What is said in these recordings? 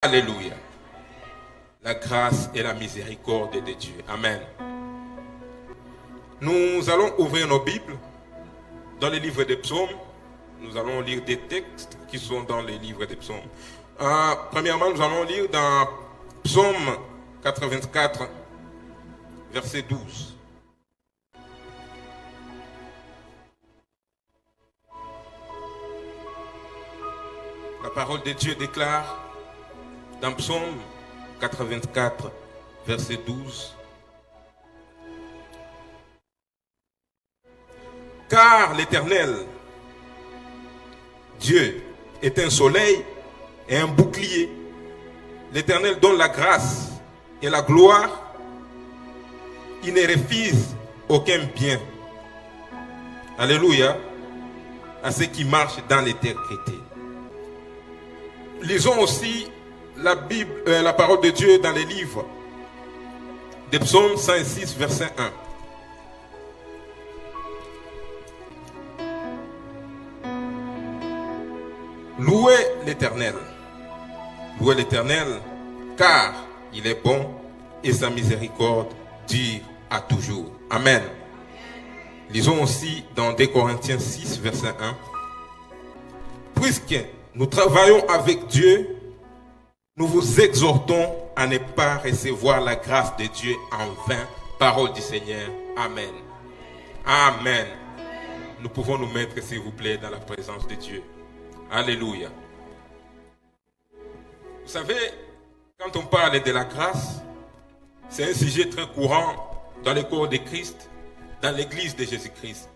Alléluia. La grâce et la miséricorde de Dieu. Amen. Nous allons ouvrir nos Bibles dans les livres des psaumes. Nous allons lire des textes qui sont dans les livres des psaumes. Premièrement, nous allons lire dans Psaume 84, verset 12. La parole de Dieu déclare dans Psaume 84, verset 12. Car l'Éternel, Dieu, est un soleil et un bouclier. L'Éternel donne la grâce et la gloire. Il ne refuse aucun bien. Alléluia. À ceux qui marchent dans l'intégrité. Lisons aussi la Bible, la parole de Dieu dans les livres des psaumes 106, verset 1. Louez l'Éternel, car il est bon et sa miséricorde dure à toujours. Amen. Lisons aussi dans 2 Corinthiens 6, verset 1. Puisque nous travaillons avec Dieu, nous vous exhortons à ne pas recevoir la grâce de Dieu en vain. Parole du Seigneur. Amen. Amen. Nous pouvons nous mettre, s'il vous plaît, dans la présence de Dieu. Alléluia. Vous savez, quand on parle de la grâce, c'est un sujet très courant dans le corps de Christ, dans l'église de Jésus-Christ.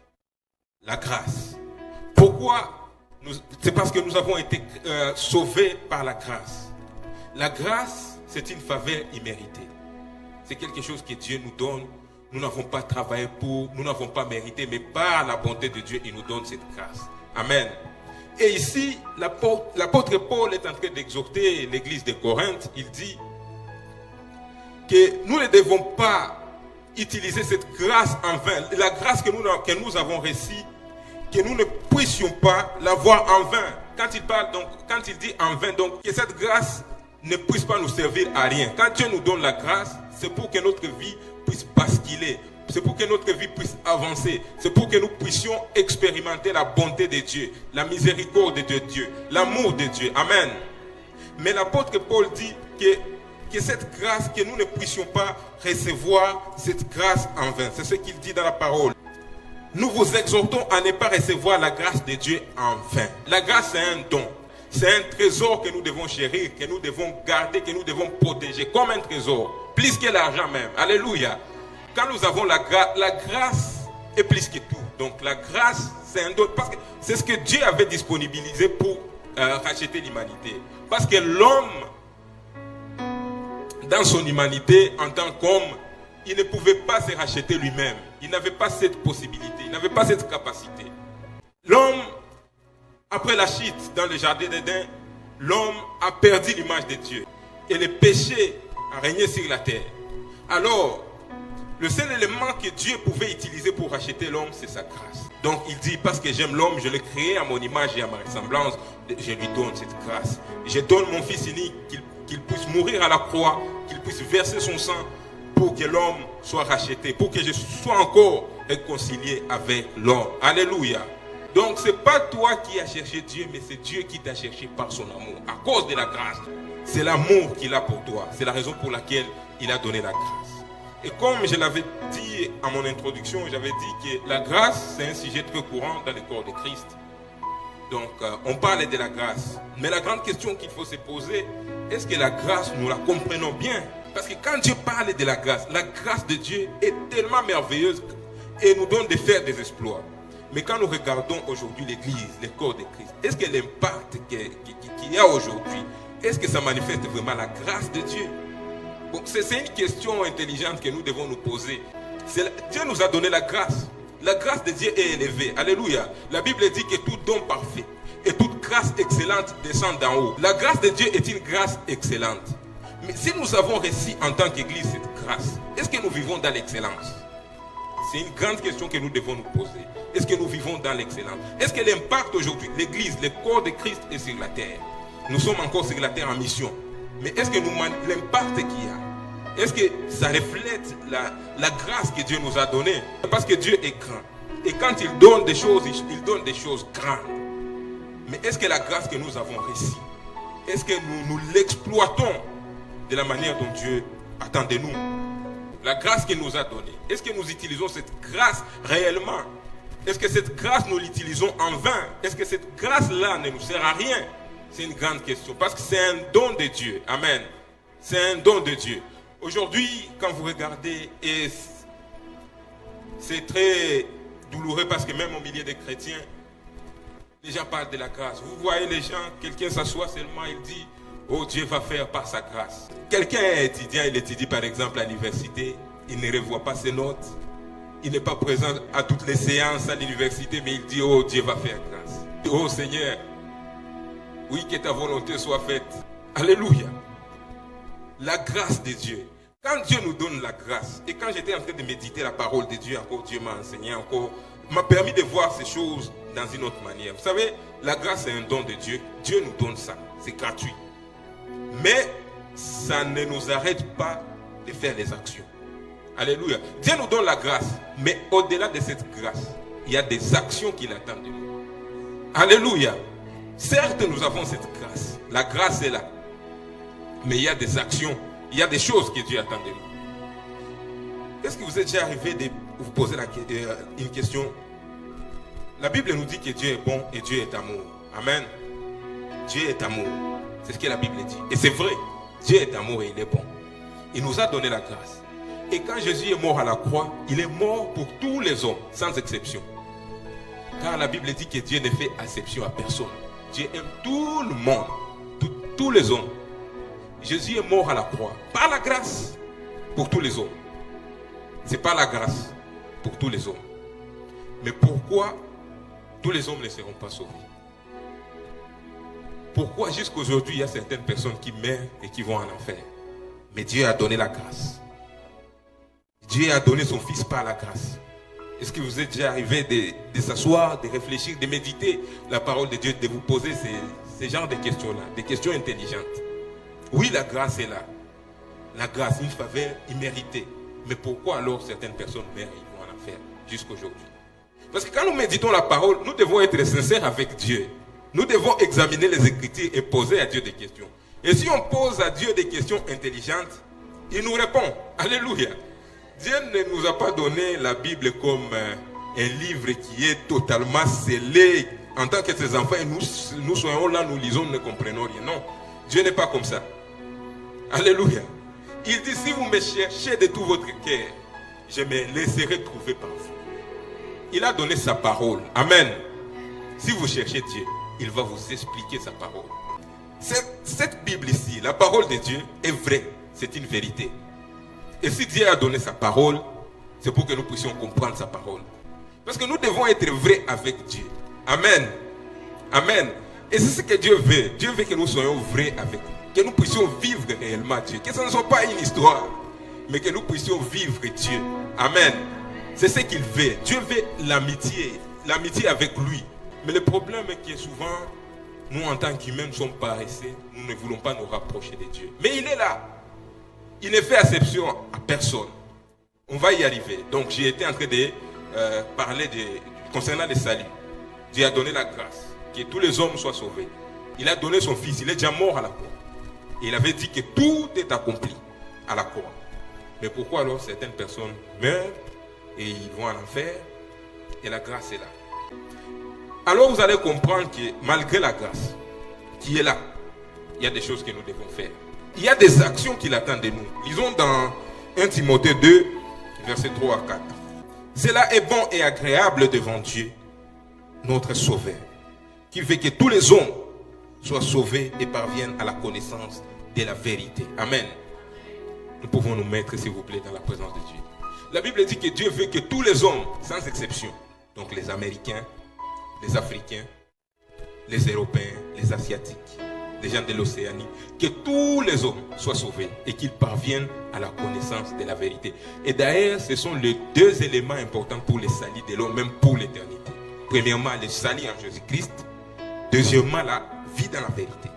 La grâce. Pourquoi? C'est parce que nous avons été sauvés par la grâce. La grâce, c'est une faveur imméritée. C'est quelque chose que Dieu nous donne. Nous n'avons pas travaillé pour, nous n'avons pas mérité, mais par la bonté de Dieu, il nous donne cette grâce. Amen. Et ici, l'apôtre Paul est en train d'exhorter l'église de Corinthe. Il dit que nous ne devons pas utiliser cette grâce en vain. La grâce que nous avons reçue, que nous ne puissions pas l'avoir en vain. Quand il dit en vain, donc que cette grâce ne puisse pas nous servir à rien. Quand Dieu nous donne la grâce, c'est pour que notre vie puisse basculer. C'est pour que notre vie puisse avancer. C'est pour que nous puissions expérimenter la bonté de Dieu, la miséricorde de Dieu, l'amour de Dieu. Amen. Mais l'apôtre Paul dit que cette grâce, que nous ne puissions pas recevoir cette grâce en vain. C'est ce qu'il dit dans la parole. Nous vous exhortons à ne pas recevoir la grâce de Dieu en vain. La grâce, c'est un don. C'est un trésor que nous devons chérir, que nous devons garder, que nous devons protéger comme un trésor. Plus que l'argent même. Alléluia. Quand nous avons la grâce est plus que tout. Donc la grâce, c'est un don. Parce que c'est ce que Dieu avait disponibilisé pour racheter l'humanité. Parce que l'homme, dans son humanité, en tant qu'homme, il ne pouvait pas se racheter lui-même. Il n'avait pas cette possibilité. Il n'avait pas cette capacité. L'homme, après la chute dans le jardin d'Éden, l'homme a perdu l'image de Dieu. Et le péché a régné sur la terre. Alors, le seul élément que Dieu pouvait utiliser pour racheter l'homme, c'est sa grâce. Donc il dit, parce que j'aime l'homme, je l'ai créé à mon image et à ma ressemblance, je lui donne cette grâce. Je donne mon fils unique, qu'il puisse mourir à la croix, qu'il puisse verser son sang pour que l'homme soit racheté, pour que je sois encore réconcilié avec l'homme. Alléluia. Donc ce n'est pas toi qui as cherché Dieu, mais c'est Dieu qui t'a cherché par son amour, à cause de la grâce. C'est l'amour qu'il a pour toi. C'est la raison pour laquelle il a donné la grâce. Et comme je l'avais dit à mon introduction, j'avais dit que la grâce, c'est un sujet très courant dans le corps de Christ. Donc, on parle de la grâce. Mais la grande question qu'il faut se poser, est-ce que la grâce, nous la comprenons bien? Parce que quand Dieu parle de la grâce de Dieu est tellement merveilleuse et nous donne de faire des exploits. Mais quand nous regardons aujourd'hui l'Église, le corps de Christ, est-ce que l'impact qu'il y a aujourd'hui, est-ce que ça manifeste vraiment la grâce de Dieu? Bon, c'est une question intelligente que nous devons nous poser. Dieu nous a donné la grâce. La grâce de Dieu est élevée. Alléluia. La Bible dit que tout don parfait et toute grâce excellente descend d'en haut. La grâce de Dieu est une grâce excellente. Mais si nous avons reçu en tant qu'Église cette grâce, est-ce que nous vivons dans l'excellence? C'est une grande question que nous devons nous poser. Est-ce que nous vivons dans l'excellence? Est-ce que l'impact aujourd'hui, l'Église, le corps de Christ est sur la terre? Nous sommes encore sur la terre en mission. Mais est-ce que l'impact qu'il y a, est-ce que ça reflète la grâce que Dieu nous a donnée? Parce que Dieu est grand. Et quand il donne des choses, il donne des choses grandes. Mais est-ce que la grâce que nous avons reçue, est-ce que nous l'exploitons de la manière dont Dieu attend de nous? La grâce qu'il nous a donnée, est-ce que nous utilisons cette grâce réellement? Est-ce que cette grâce, nous l'utilisons en vain? Est-ce que cette grâce-là ne nous sert à rien? C'est une grande question. Parce que c'est un don de Dieu. Amen. C'est un don de Dieu. Aujourd'hui, quand vous regardez, et c'est très douloureux parce que même au milieu des chrétiens, les gens parlent de la grâce. Vous voyez les gens, quelqu'un s'assoit seulement, il dit, oh, Dieu va faire par sa grâce. Quelqu'un est étudiant, il étudie par exemple à l'université, il ne revoit pas ses notes, il n'est pas présent à toutes les séances à l'université, mais il dit, oh, Dieu va faire grâce. Oh Seigneur, oui, que ta volonté soit faite. Alléluia. La grâce de Dieu. Quand Dieu nous donne la grâce, et quand j'étais en train de méditer la parole de Dieu, encore Dieu m'a enseigné, encore m'a permis de voir ces choses dans une autre manière. Vous savez, la grâce est un don de Dieu. Dieu nous donne ça. C'est gratuit. Mais ça ne nous arrête pas de faire les actions. Alléluia. Dieu nous donne la grâce. Mais au-delà de cette grâce, il y a des actions qu'il attend de nous. Alléluia. Certes, nous avons cette grâce. La grâce est là. Mais il y a des actions. Il y a des choses que Dieu attend de nous. Est-ce que vous êtes déjà arrivé de vous poser une question? La Bible nous dit que Dieu est bon et Dieu est amour. Amen. Dieu est amour. C'est ce que la Bible dit. Et c'est vrai. Dieu est amour et il est bon. Il nous a donné la grâce. Et quand Jésus est mort à la croix, il est mort pour tous les hommes, sans exception. Car la Bible dit que Dieu ne fait exception à personne. Dieu aime tout le monde, tous les hommes. Jésus est mort à la croix, par la grâce, pour tous les hommes. C'est pas la grâce pour tous les hommes. Mais pourquoi tous les hommes ne seront pas sauvés? Pourquoi jusqu'à aujourd'hui, il y a certaines personnes qui meurent et qui vont en enfer? Mais Dieu a donné la grâce. Dieu a donné son Fils par la grâce. Est-ce que vous êtes déjà arrivé de s'asseoir, de réfléchir, de méditer la parole de Dieu, de vous poser ces genres de questions-là, des questions intelligentes? Oui, la grâce est là. La grâce, une faveur imméritée. Mais pourquoi alors certaines personnes meurent et vont en enfer jusqu'à aujourd'hui? Parce que quand nous méditons la parole, nous devons être sincères avec Dieu. Nous devons examiner les Écritures et poser à Dieu des questions. Et si on pose à Dieu des questions intelligentes, il nous répond. Alléluia. Dieu ne nous a pas donné la Bible comme un livre qui est totalement scellé. En tant que ses enfants, nous soyons là, nous lisons, nous ne comprenons rien. Non, Dieu n'est pas comme ça. Alléluia. Il dit, si vous me cherchez de tout votre cœur, je me laisserai trouver par vous. Il a donné sa parole. Amen. Si vous cherchez Dieu, il va vous expliquer sa parole. Cette Bible ici, la parole de Dieu est vraie. C'est une vérité. Et si Dieu a donné sa parole, c'est pour que nous puissions comprendre sa parole. Parce que nous devons être vrais avec Dieu. Amen. Amen. Et c'est ce que Dieu veut. Dieu veut que nous soyons vrais avec lui. Que nous puissions vivre réellement Dieu. Que ce ne soit pas une histoire, mais que nous puissions vivre Dieu. Amen. C'est ce qu'il veut. Dieu veut l'amitié. L'amitié avec lui. Mais le problème est que souvent, nous en tant qu'humains, nous sommes paresseux. Nous ne voulons pas nous rapprocher de Dieu. Mais il est là. Il ne fait exception à personne. On va y arriver. Donc j'ai été en train de parler concernant le salut. Dieu a donné la grâce. Que tous les hommes soient sauvés. Il a donné son Fils. Il est déjà mort à la croix. Et il avait dit que tout est accompli à la croix. Mais pourquoi alors certaines personnes meurent et ils vont en enfer et la grâce est là? Alors vous allez comprendre que malgré la grâce qui est là, il y a des choses que nous devons faire. Il y a des actions qu'il attend de nous. Lisons dans 1 Timothée 2, versets 3 à 4. Cela est bon et agréable devant Dieu, notre Sauveur, qui veut que tous les hommes soient sauvés et parviennent à la connaissance de la vérité. Amen. Nous pouvons nous mettre, s'il vous plaît, dans la présence de Dieu. La Bible dit que Dieu veut que tous les hommes, sans exception, donc les Américains, les Africains, les Européens, les Asiatiques, les gens de l'Océanie, que tous les hommes soient sauvés et qu'ils parviennent à la connaissance de la vérité. Et d'ailleurs, ce sont les deux éléments importants pour le salut de l'homme, même pour l'éternité. Premièrement, le salut en Jésus-Christ. Deuxièmement, la vie dans la vérité.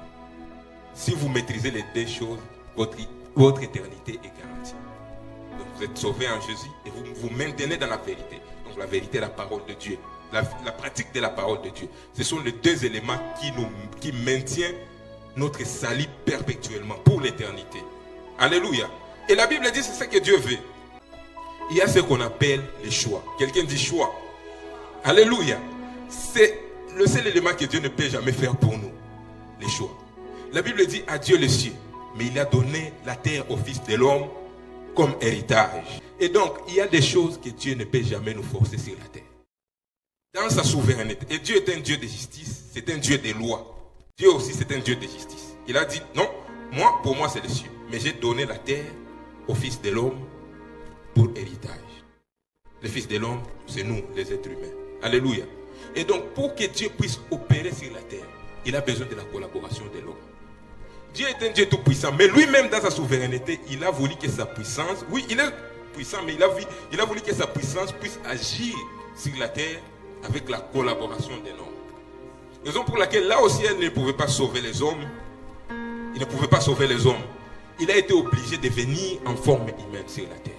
Si vous maîtrisez les deux choses, votre éternité est garantie. Donc vous êtes sauvés en Jésus et vous vous maintenez dans la vérité. Donc la vérité est la parole de Dieu. La pratique de la parole de Dieu. Ce sont les deux éléments qui maintiennent notre salut perpétuellement pour l'éternité. Alléluia. Et la Bible dit c'est ce que Dieu veut. Il y a ce qu'on appelle les choix. Quelqu'un dit choix. Alléluia. C'est le seul élément que Dieu ne peut jamais faire pour nous. Les choix. La Bible dit à Dieu les cieux, mais il a donné la terre au Fils de l'homme comme héritage. Et donc, il y a des choses que Dieu ne peut jamais nous forcer sur la terre. Dans sa souveraineté. Et Dieu est un Dieu de justice, c'est un Dieu des lois. Dieu aussi, c'est un Dieu de justice. Il a dit, non, pour moi, c'est les cieux. Mais j'ai donné la terre au Fils de l'homme pour héritage. Le Fils de l'homme, c'est nous, les êtres humains. Alléluia. Et donc, pour que Dieu puisse opérer sur la terre, il a besoin de la collaboration de l'homme. Dieu est un Dieu tout puissant, mais lui-même dans sa souveraineté, il a voulu que sa puissance, oui, il est puissant, mais il a voulu que sa puissance puisse agir sur la terre avec la collaboration des hommes. Raison pour laquelle là aussi, elle ne pouvait pas sauver les hommes. Il ne pouvait pas sauver les hommes. Il a été obligé de venir en forme humaine sur la terre.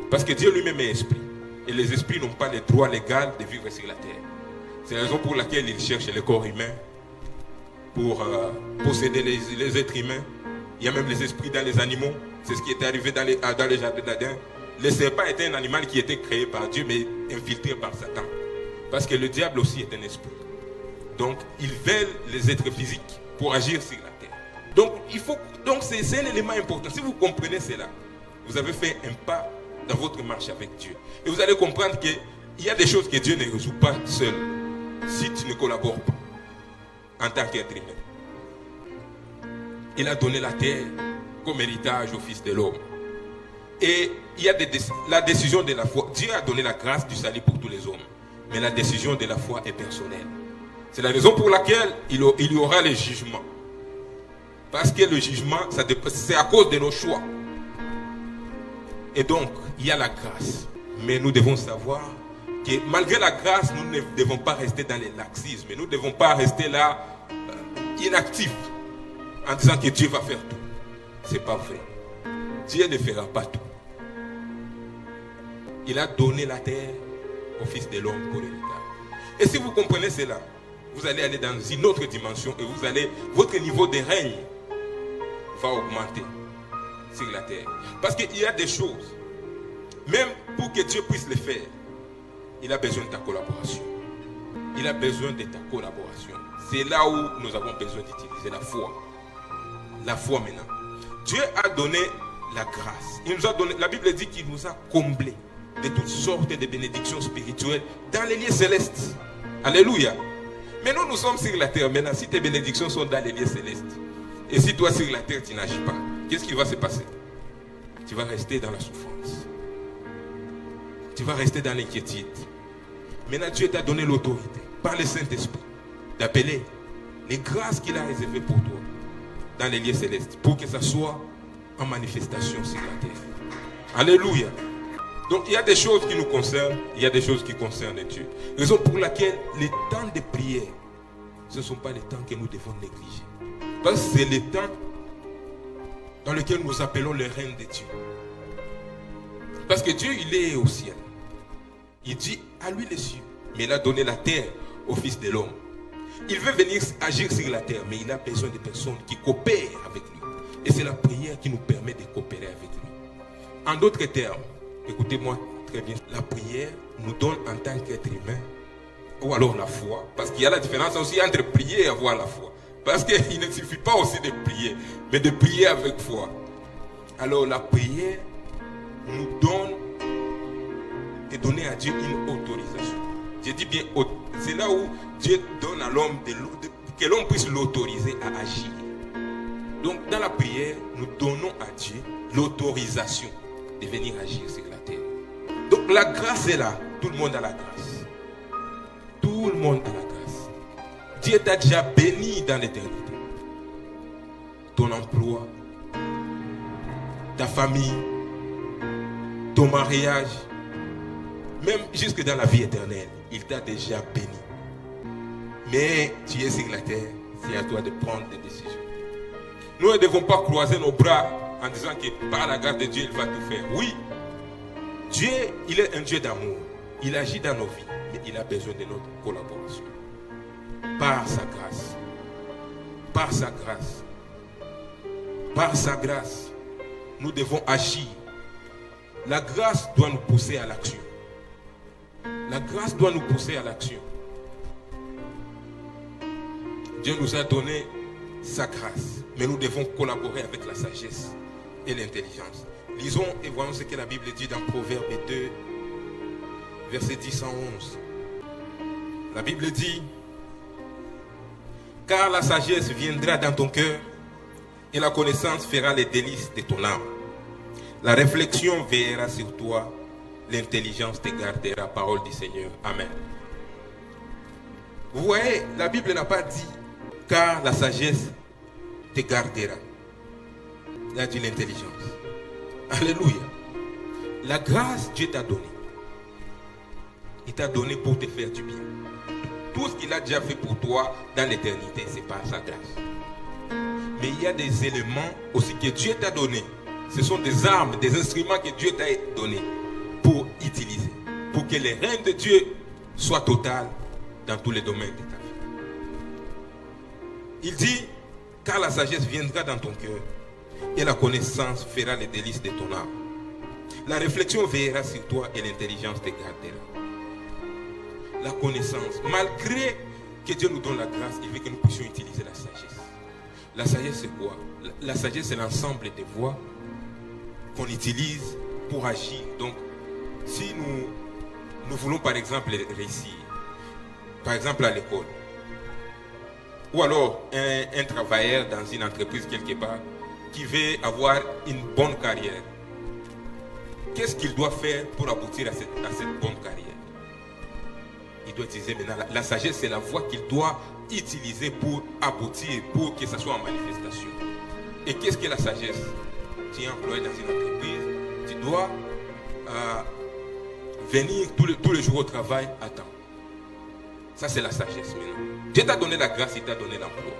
Parce que Dieu lui-même est esprit. Et les esprits n'ont pas le droit légal de vivre sur la terre. C'est la raison pour laquelle il cherche le corps humain pour posséder les êtres humains. Il y a même les esprits dans les animaux. C'est ce qui est arrivé dans les jardins d'Adam. Le serpent était un animal qui était créé par Dieu, mais infiltré par Satan. Parce que le diable aussi est un esprit. Donc, ils veulent les êtres physiques pour agir sur la terre. Donc c'est un élément important. Si vous comprenez cela, vous avez fait un pas dans votre marche avec Dieu. Et vous allez comprendre qu'il y a des choses que Dieu ne résout pas seul si tu ne collabores pas en tant qu'être humain. Il a donné la terre comme héritage au Fils de l'homme. Et il y a la décision de la foi. Dieu a donné la grâce du salut pour tous les hommes. Mais la décision de la foi est personnelle. C'est la raison pour laquelle il y aura le jugement. Parce que le jugement, c'est à cause de nos choix. Et donc, il y a la grâce. Mais nous devons savoir que malgré la grâce, nous ne devons pas rester dans les laxismes. Nous ne devons pas rester là inactifs en disant que Dieu va faire tout. Ce n'est pas vrai. Dieu ne fera pas tout. Il a donné la terre au Fils de l'homme pour l'héritage. Et si vous comprenez cela, vous allez aller dans une autre dimension et votre niveau de règne va augmenter sur la terre. Parce qu'il y a des choses, même pour que Dieu puisse les faire, il a besoin de ta collaboration. Il a besoin de ta collaboration. C'est là où nous avons besoin d'utiliser la foi. La foi maintenant. Dieu a donné la grâce. Il nous a donné, la Bible dit qu'il nous a comblés de toutes sortes de bénédictions spirituelles dans les lieux célestes. Alléluia. Mais nous sommes sur la terre. Maintenant, si tes bénédictions sont dans les lieux célestes, et si toi sur la terre tu n'agis pas, qu'est-ce qui va se passer? Tu vas rester dans la souffrance. Tu vas rester dans l'inquiétude. Maintenant, Dieu t'a donné l'autorité, par le Saint-Esprit, d'appeler les grâces qu'il a réservées pour toi dans les lieux célestes, pour que ça soit en manifestation sur la terre. Alléluia. Donc il y a des choses qui nous concernent, il y a des choses qui concernent Dieu. Raison pour laquelle les temps de prière, ce ne sont pas les temps que nous devons négliger. Parce que c'est les temps dans lesquels nous appelons le règne de Dieu. Parce que Dieu, il est au ciel. Il dit à lui les cieux, mais il a donné la terre au Fils de l'homme. Il veut venir agir sur la terre, mais il a besoin de personnes qui coopèrent avec lui. Et c'est la prière qui nous permet de coopérer avec lui. En d'autres termes, écoutez-moi très bien, la prière nous donne en tant qu'être humain, ou alors la foi, parce qu'il y a la différence aussi entre prier et avoir la foi. Parce qu'il ne suffit pas aussi de prier, mais de prier avec foi. Alors la prière nous donne et donner à Dieu une autorisation. Je dis bien, c'est là où Dieu donne à l'homme que l'homme puisse l'autoriser à agir. Donc dans la prière, nous donnons à Dieu l'autorisation de venir agir sur la terre. Donc la grâce est là. Tout le monde a la grâce. Tout le monde a la grâce. Dieu t'a déjà béni dans l'éternité. Ton emploi, ta famille, ton mariage, même jusque dans la vie éternelle, il t'a déjà béni. Mais tu es sur la terre, c'est à toi de prendre des décisions. Nous ne devons pas croiser nos bras en disant que par la grâce de Dieu, il va tout faire. Oui, Dieu, il est un Dieu d'amour. Il agit dans nos vies, mais il a besoin de notre collaboration. Par sa grâce. Par sa grâce. Par sa grâce, nous devons agir. La grâce doit nous pousser à l'action. La grâce doit nous pousser à l'action. Dieu nous a donné sa grâce, mais nous devons collaborer avec la sagesse et l'intelligence. Lisons et voyons ce que la Bible dit dans Proverbe 2, verset 10 à 11. La Bible dit: car la sagesse viendra dans ton cœur et la connaissance fera les délices de ton âme. La réflexion veillera sur toi, l'intelligence te gardera. Parole du Seigneur. Amen. Vous voyez, la Bible n'a pas dit car la sagesse te gardera. Il a dit l'intelligence. Alléluia. La grâce, Dieu t'a donné. Il t'a donné pour te faire du bien. Tout ce qu'il a déjà fait pour toi dans l'éternité, c'est par sa grâce. Mais il y a des éléments aussi que Dieu t'a donné. Ce sont des armes, des instruments que Dieu t'a donné pour utiliser. Pour que le règne de Dieu soit total dans tous les domaines de ta vie. Il dit, car la sagesse viendra dans ton cœur et la connaissance fera les délices de ton âme. La réflexion veillera sur toi et l'intelligence te gardera. La connaissance, malgré que Dieu nous donne la grâce, il veut que nous puissions utiliser la sagesse. La sagesse c'est quoi? La sagesse c'est l'ensemble des voies qu'on utilise pour agir. Donc, si nous voulons par exemple réussir, par exemple à l'école, ou alors un travailleur dans une entreprise quelque part qui veut avoir une bonne carrière, qu'est-ce qu'il doit faire pour aboutir à cette bonne carrière? Il doit utiliser maintenant la sagesse, c'est la voie qu'il doit utiliser pour aboutir, pour que ça soit en manifestation. Et qu'est-ce que la sagesse? Tu es employé dans une entreprise, tu dois venir tous les jours au travail à temps. Ça c'est la sagesse maintenant. Dieu t'a donné la grâce, il t'a donné l'emploi.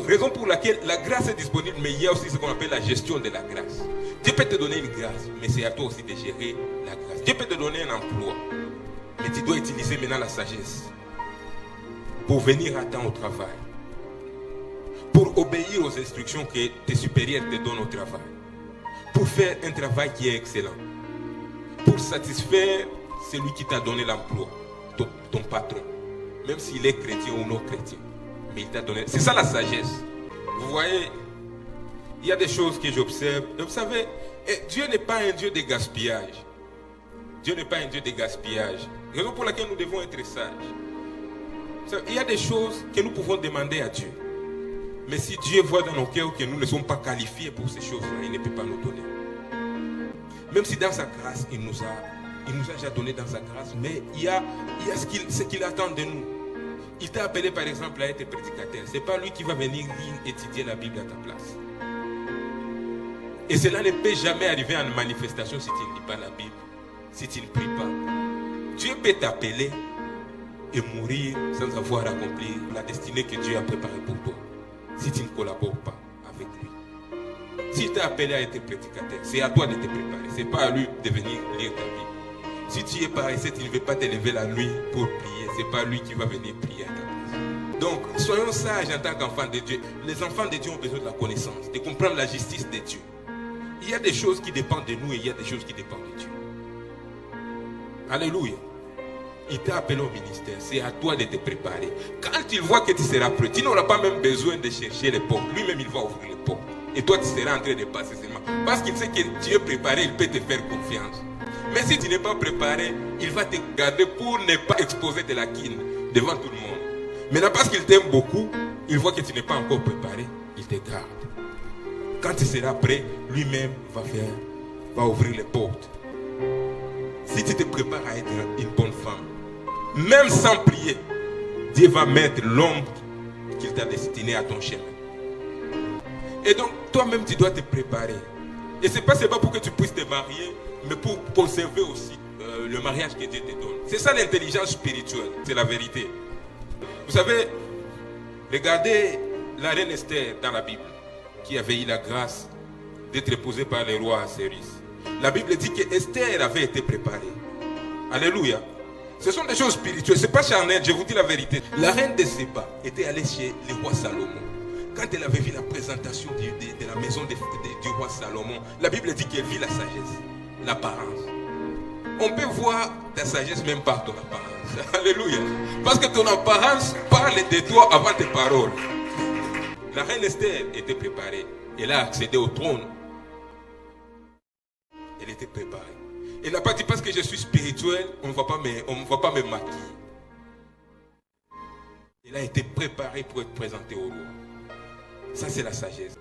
Raison pour laquelle la grâce est disponible, mais il y a aussi ce qu'on appelle la gestion de la grâce. Dieu peut te donner une grâce, mais c'est à toi aussi de gérer la grâce. Dieu peut te donner un emploi, mais tu dois utiliser maintenant la sagesse pour venir à temps au travail, pour obéir aux instructions que tes supérieurs te donnent au travail, pour faire un travail qui est excellent, pour satisfaire celui qui t'a donné l'emploi, ton patron, même s'il est chrétien ou non chrétien, mais il t'a donné. C'est ça la sagesse. Vous voyez, il y a des choses que j'observe. Vous savez, Dieu n'est pas un Dieu de gaspillage. Dieu n'est pas un Dieu de gaspillage. Raison pour laquelle nous devons être sages. Il y a des choses que nous pouvons demander à Dieu. Mais si Dieu voit dans nos cœurs que nous ne sommes pas qualifiés pour ces choses-là, il ne peut pas nous donner. Même si dans sa grâce, il nous a déjà donné dans sa grâce, mais il y a ce qu'il attend de nous. Il t'a appelé par exemple à être prédicateur. Ce n'est pas lui qui va venir lire, étudier la Bible à ta place. Et cela ne peut jamais arriver en manifestation si tu ne lis pas la Bible, si tu ne pries pas. Dieu peut t'appeler et mourir sans avoir accompli la destinée que Dieu a préparée pour toi, si tu ne collabores pas avec lui. S'il t'a appelé à être prédicateur, c'est à toi de te préparer. Ce n'est pas à lui de venir lire ta Bible. Si tu es paresseux, tu ne veux pas te lever la nuit pour prier. Ce n'est pas lui qui va venir prier à ta place. Donc, soyons sages en tant qu'enfants de Dieu. Les enfants de Dieu ont besoin de la connaissance, de comprendre la justice de Dieu. Il y a des choses qui dépendent de nous et il y a des choses qui dépendent de Dieu. Alléluia. Il t'a appelé au ministère. C'est à toi de te préparer. Quand il voit que tu seras prêt, tu n'auras pas même besoin de chercher les portes. Lui-même, il va ouvrir les portes. Et toi, tu seras en train de passer seulement. Parce qu'il sait que tu es préparé, il peut te faire confiance. Mais si tu n'es pas préparé, il va te garder pour ne pas exposer de la quine devant tout le monde. Maintenant, parce qu'il t'aime beaucoup, il voit que tu n'es pas encore préparé, il te garde. Quand tu seras prêt, lui-même va ouvrir les portes. Si tu te prépares à être une bonne femme, même sans prier, Dieu va mettre l'homme qu'il t'a destiné à ton chemin. Et donc, toi-même, tu dois te préparer. Et ce n'est pas seulement pour que tu puisses te marier, mais pour conserver aussi le mariage que Dieu te donne. C'est ça l'intelligence spirituelle, c'est la vérité. Vous savez, regardez la reine Esther dans la Bible. qui avait eu la grâce d'être épousée par le roi Assuérus. La Bible dit que Esther avait été préparée. Alléluia. Ce sont des choses spirituelles, ce n'est pas charnel, je vous dis la vérité. La reine de Séba était allée chez le roi Salomon. Quand elle avait vu la présentation de la maison du roi Salomon, la Bible dit qu'elle vit la sagesse, l'apparence. On peut voir ta sagesse même par ton apparence. Alléluia. Parce que ton apparence parle de toi avant tes paroles. La reine Esther était préparée. Elle a accédé au trône. Elle était préparée. Elle n'a pas dit parce que je suis spirituel, on ne va pas me maquiller. Elle a été préparée pour être présentée au roi. Ça, c'est la sagesse.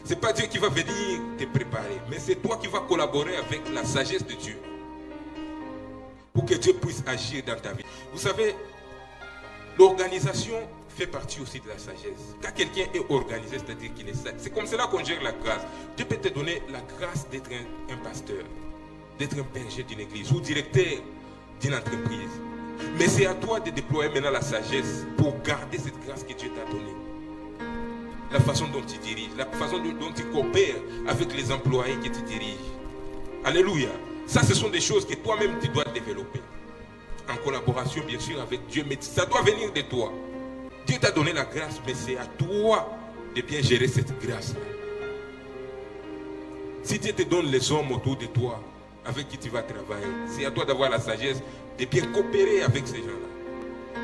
Ce n'est pas Dieu qui va venir te préparer, mais c'est toi qui vas collaborer avec la sagesse de Dieu pour que Dieu puisse agir dans ta vie. Vous savez, l'organisation fait partie aussi de la sagesse. Quand quelqu'un est organisé, c'est-à-dire qu'il est sage. C'est comme cela qu'on gère la grâce. Dieu peut te donner la grâce d'être un pasteur, d'être un berger d'une église ou directeur d'une entreprise. Mais c'est à toi de déployer maintenant la sagesse pour garder cette grâce que Dieu t'a donnée. La façon dont tu diriges, la façon dont tu coopères avec les employés que tu diriges. Alléluia. Ça, ce sont des choses que toi-même tu dois développer. En collaboration, bien sûr, avec Dieu. Mais ça doit venir de toi. Dieu t'a donné la grâce, mais c'est à toi de bien gérer cette grâce-là. Si Dieu te donne les hommes autour de toi, avec qui tu vas travailler, c'est à toi d'avoir la sagesse de bien coopérer avec ces gens-là.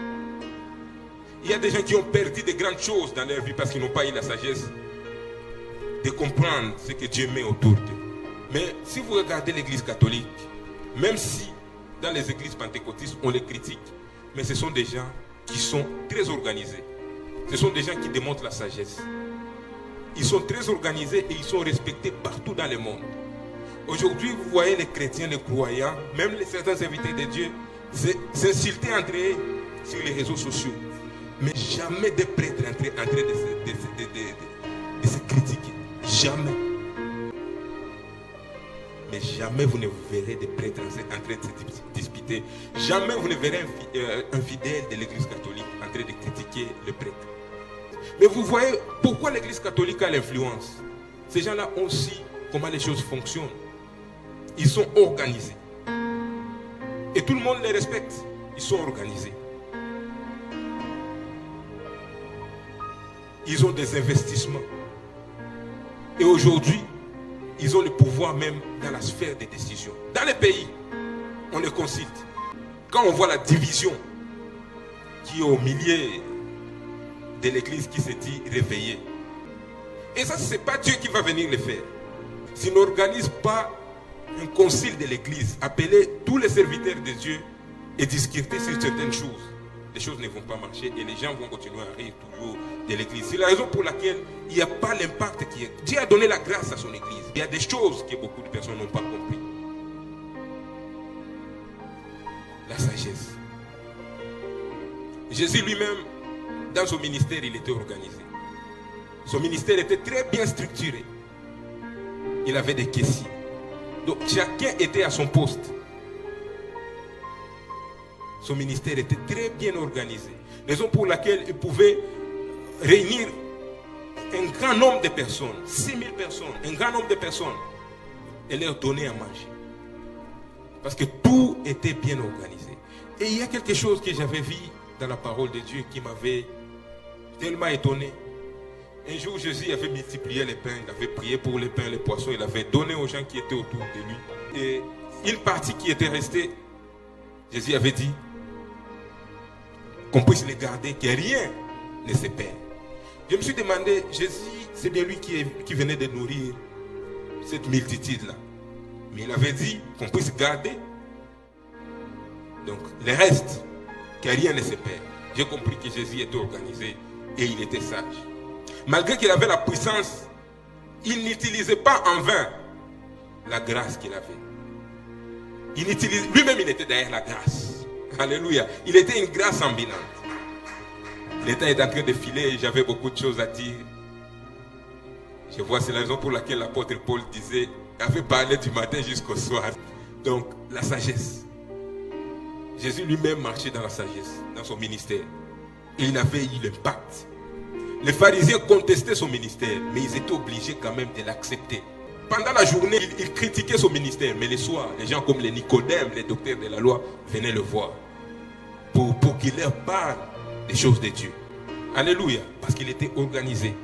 Il y a des gens qui ont perdu de grandes choses dans leur vie parce qu'ils n'ont pas eu la sagesse de comprendre ce que Dieu met autour d'eux. Mais si vous regardez l'église catholique, même si dans les églises pentecôtistes on les critique, mais ce sont des gens qui sont très organisés. Ce sont des gens qui démontrent la sagesse. Ils sont très organisés et ils sont respectés partout dans le monde. Aujourd'hui, vous voyez les chrétiens, les croyants, même certains serviteurs de Dieu, s'insulter entre eux sur les réseaux sociaux. Mais jamais des prêtres en train de se critiquer. Jamais. Mais jamais vous ne verrez des prêtres en train de se disputer. Jamais vous ne verrez un fidèle de l'église catholique en train de critiquer le prêtre. Mais vous voyez pourquoi l'église catholique a l'influence. Ces gens-là ont aussi comment les choses fonctionnent. Ils sont organisés. Et tout le monde les respecte. Ils sont organisés. Ils ont des investissements. Et aujourd'hui, ils ont le pouvoir même dans la sphère des décisions. Dans les pays, on les consulte. Quand on voit la division qui est au milieu de l'église qui s'est dit réveillée. Et ça, ce n'est pas Dieu qui va venir le faire. S'il n'organise pas un concile de l'église, appeler tous les serviteurs de Dieu et discuter sur certaines choses, les choses ne vont pas marcher et les gens vont continuer à rire toujours de l'église. C'est la raison pour laquelle il n'y a pas l'impact qui est. Dieu a donné la grâce à son église. Il y a des choses que beaucoup de personnes n'ont pas compris. La sagesse. Jésus lui-même, dans son ministère, il était organisé. Son ministère était très bien structuré. Il avait des caissiers. Donc chacun était à son poste. Son ministère était très bien organisé. Raison pour laquelle il pouvait réunir un grand nombre de personnes, 6000 personnes, un grand nombre de personnes, et leur donner à manger. Parce que tout était bien organisé. Et il y a quelque chose que j'avais vu dans la parole de Dieu qui m'avait tellement étonné. Un jour, Jésus avait multiplié les pains, il avait prié pour les pains, les poissons, il avait donné aux gens qui étaient autour de lui. Et une partie qui était restée, Jésus avait dit qu'on puisse les garder, que rien ne se perd. Je me suis demandé, Jésus, c'est bien lui qui venait de nourrir cette multitude-là. Mais il avait dit qu'on puisse garder. Donc, le reste, que rien ne se perd. J'ai compris que Jésus était organisé et il était sage. Malgré qu'il avait la puissance, il n'utilisait pas en vain la grâce qu'il avait. Lui-même, il était derrière la grâce. Alléluia. Il était une grâce ambulante. Le temps est en train de filer et j'avais beaucoup de choses à dire. Je vois, c'est la raison pour laquelle l'apôtre Paul disait, avait parlé du matin jusqu'au soir. Donc, la sagesse. Jésus lui-même marchait dans la sagesse, dans son ministère. Et il avait eu l'impact. Les pharisiens contestaient son ministère, mais ils étaient obligés quand même de l'accepter. Pendant la journée, ils critiquaient son ministère, mais le soir, les gens comme les Nicodèmes, les docteurs de la loi, venaient le voir pour qu'il leur parle des choses de Dieu. Alléluia, parce qu'il était organisé.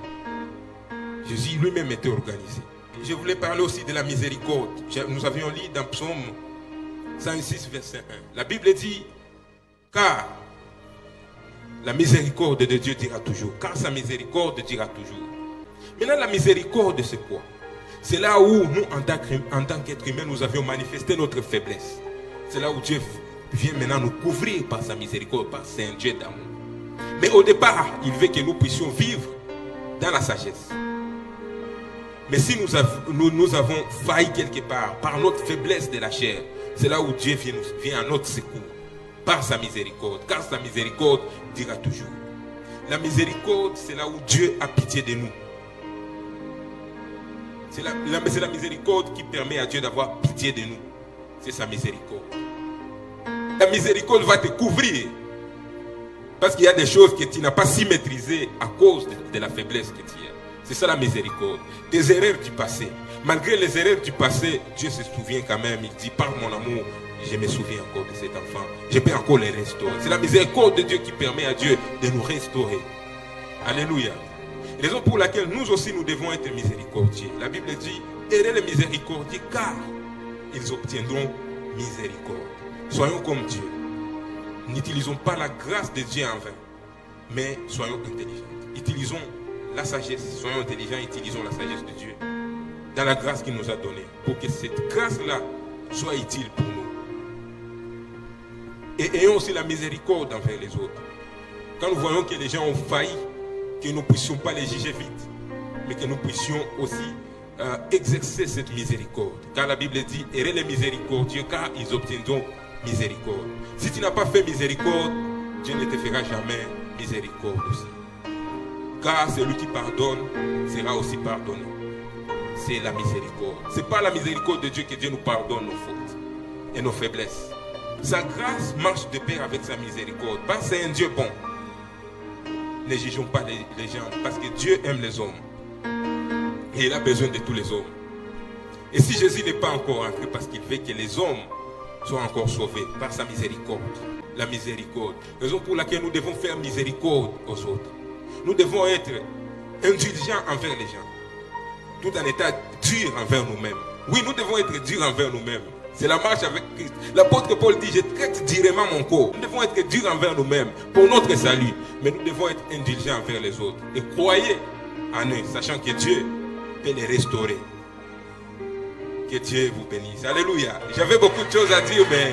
Jésus lui-même était organisé. Je voulais parler aussi de la miséricorde. Nous avions lu dans Psaume 106, verset 1. La Bible dit, car la miséricorde de Dieu dira toujours. Car sa miséricorde dira toujours. Maintenant, la miséricorde, c'est quoi? C'est là où nous, en tant qu'être humain, nous avions manifesté notre faiblesse. C'est là où Dieu vient maintenant nous couvrir par sa miséricorde, par c'est un Dieu d'amour. Mais au départ, il veut que nous puissions vivre dans la sagesse. Mais si nous avons failli quelque part, par notre faiblesse de la chair, c'est là où Dieu vient à notre secours, par sa miséricorde. Car sa miséricorde dira toujours. La miséricorde, c'est là où Dieu a pitié de nous. C'est la miséricorde qui permet à Dieu d'avoir pitié de nous. C'est sa miséricorde. La miséricorde va te couvrir. Parce qu'il y a des choses que tu n'as pas si maîtrisées à cause de la faiblesse que tu as. C'est ça la miséricorde. Des erreurs du passé. Malgré les erreurs du passé, Dieu se souvient quand même. Il dit, par mon amour, je me souviens encore de cet enfant. Je peux encore les restaurer. C'est la miséricorde de Dieu qui permet à Dieu de nous restaurer. Alléluia. Raison pour laquelle nous aussi nous devons être miséricordieux. La Bible dit, aidez les miséricordieux car ils obtiendront miséricorde. Soyons comme Dieu. N'utilisons pas la grâce de Dieu en vain, mais soyons intelligents. Utilisons la sagesse, soyons intelligents, utilisons la sagesse de Dieu dans la grâce qu'il nous a donnée pour que cette grâce-là soit utile pour nous. Et ayons aussi la miséricorde envers les autres. Quand nous voyons que les gens ont failli, que nous ne puissions pas les juger vite, mais que nous puissions aussi exercer cette miséricorde. Car la Bible dit, aidez les miséricordieux car ils obtiendront miséricorde. Si tu n'as pas fait miséricorde, Dieu ne te fera jamais miséricorde aussi. Car celui qui pardonne sera aussi pardonné. C'est la miséricorde. Ce n'est pas la miséricorde de Dieu que Dieu nous pardonne nos fautes et nos faiblesses. Sa grâce marche de pair avec sa miséricorde. Parce que c'est un Dieu bon. Ne jugeons pas les gens parce que Dieu aime les hommes. Et il a besoin de tous les hommes. Et si Jésus n'est pas encore entré parce qu'il veut que les hommes soient encore sauvés par sa miséricorde. La miséricorde. Raison pour laquelle nous devons faire miséricorde aux autres. Nous devons être indulgents envers les gens. Tout en étant durs envers nous-mêmes. Oui, nous devons être durs envers nous-mêmes. C'est la marche avec Christ. L'apôtre Paul dit, je traite durement mon corps. Nous devons être durs envers nous-mêmes pour notre salut. Mais nous devons être indulgents envers les autres. Et croyez en eux, sachant que Dieu peut les restaurer. Que Dieu vous bénisse. Alléluia. J'avais beaucoup de choses à dire, mais